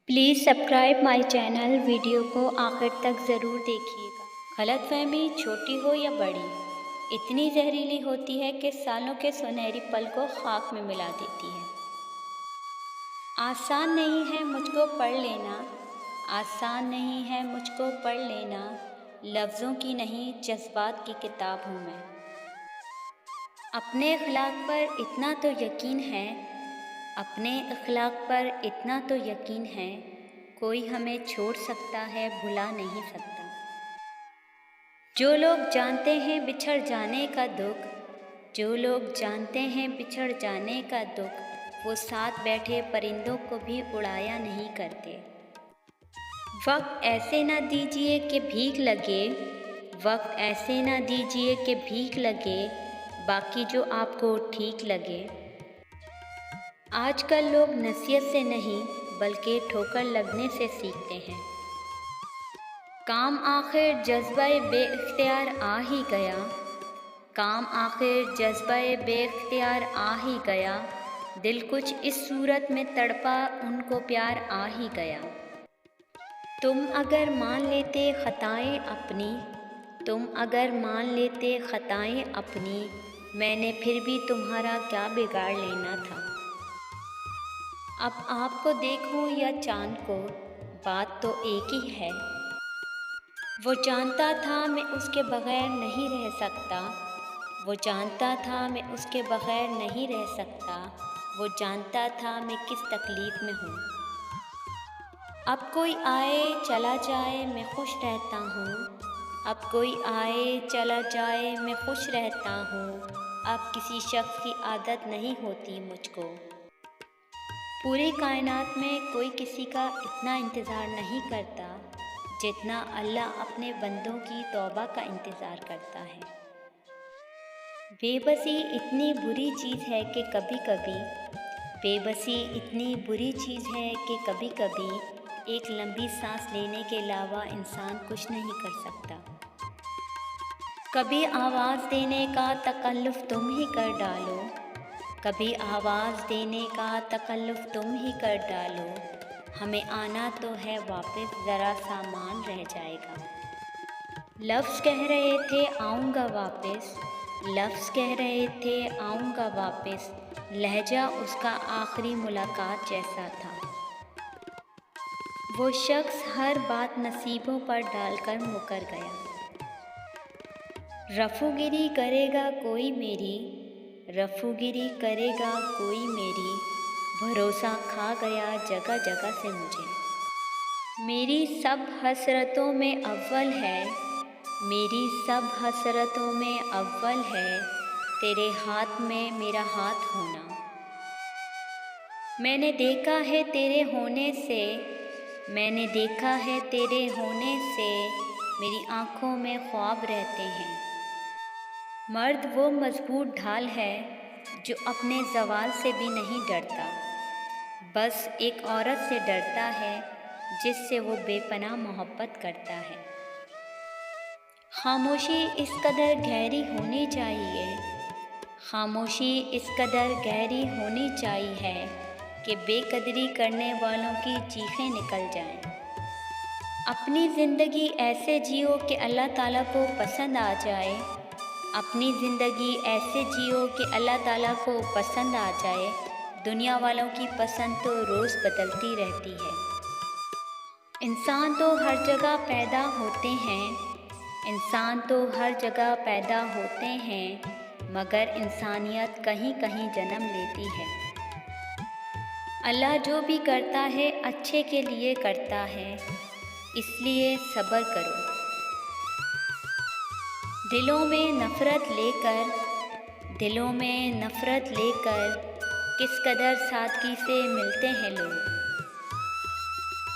Please subscribe my channel. Video को आखिर तक ज़रूर देखिएगा। गलतफहमी छोटी हो या बड़ी, इतनी जहरीली होती है कि सालों के सुनहरी पल को खाक में मिला देती है। आसान नहीं है मुझको पढ़ लेना, आसान नहीं है मुझको पढ़ लेना, लफ्ज़ों की नहीं जज्बात की किताब हूँ मैं। अपने अखलाक पर इतना तो यकीन है, अपने अखलाक पर इतना तो यकीन है, कोई हमें छोड़ सकता है भुला नहीं सकता। जो लोग जानते हैं बिछड़ जाने का दुख, जो लोग जानते हैं बिछड़ जाने का दुख, वो साथ बैठे परिंदों को भी उड़ाया नहीं करते। वक्त ऐसे ना दीजिए कि भीख लगे, वक्त ऐसे ना दीजिए कि भीख लगे, बाकी जो आपको ठीक लगे। आजकल लोग नसीहत से नहीं बल्कि ठोकर लगने से सीखते हैं। काम आखिर जज्बे बेइख्तियार आ ही गया, काम आखिर जज्बे बेइख्तियार आ ही गया, दिल कुछ इस सूरत में तड़पा उनको प्यार आ ही गया। तुम अगर मान लेते खताएं अपनी, तुम अगर मान लेते खताएं अपनी, मैंने फिर भी तुम्हारा क्या बिगाड़ लेना था। अब आपको देखूं या चांद को, बात तो एक ही है। वो जानता था मैं उसके बग़ैर नहीं रह सकता, वो जानता था मैं उसके बग़ैर नहीं रह सकता, वो जानता था मैं किस तकलीफ़ में हूँ। अब कोई आए चला जाए मैं खुश रहता हूँ, अब कोई आए चला जाए मैं खुश रहता हूँ, अब किसी शख्स की आदत नहीं होती मुझको। पूरी कायनात में कोई किसी का इतना इंतज़ार नहीं करता जितना अल्लाह अपने बंदों की तौबा का इंतज़ार करता है। बेबसी इतनी बुरी चीज़ है कि कभी कभी, बेबसी इतनी बुरी चीज़ है कि कभी कभी एक लंबी सांस लेने के अलावा इंसान कुछ नहीं कर सकता। कभी आवाज़ देने का तकल्लुफ़ तुम ही कर डालो, कभी आवाज़ देने का तकल्लुफ़ तुम ही कर डालो, हमें आना तो है वापस, ज़रा सामान रह जाएगा। लफ्ज़ कह रहे थे आऊँगा वापस, लफ्ज़ कह रहे थे आऊँगा वापस, लहजा उसका आखिरी मुलाकात जैसा था। वो शख्स हर बात नसीबों पर डालकर मुकर गया। रफूगिरी करेगा कोई मेरी, रफूगिरी करेगा कोई मेरी, भरोसा खा गया जगह जगह से मुझे। मेरी सब हसरतों में अव्वल है, मेरी सब हसरतों में अव्वल है, तेरे हाथ में मेरा हाथ होना। मैंने देखा है तेरे होने से, मैंने देखा है तेरे होने से, मेरी आँखों में ख्वाब रहते हैं। मर्द वो मजबूत ढाल है जो अपने ज़वाल से भी नहीं डरता, बस एक औरत से डरता है जिससे वो बेपनाह मोहब्बत करता है। खामोशी इस कदर गहरी होनी चाहिए, खामोशी इस कदर गहरी होनी चाहिए कि बेकदरी करने वालों की चीखें निकल जाएं। अपनी ज़िंदगी ऐसे जियो कि अल्लाह ताला को पसंद आ जाए, अपनी ज़िंदगी ऐसे जियो कि अल्लाह ताला को पसंद आ जाए। दुनिया वालों की पसंद तो रोज़ बदलती रहती है। इंसान तो हर जगह पैदा होते हैं, इंसान तो हर जगह पैदा होते हैं, मगर इंसानियत कहीं कहीं जन्म लेती है। अल्लाह जो भी करता है अच्छे के लिए करता है, इसलिए सब्र करो। दिलों में नफ़रत लेकर, दिलों में नफ़रत लेकर किस कदर सादगी से मिलते हैं लोग।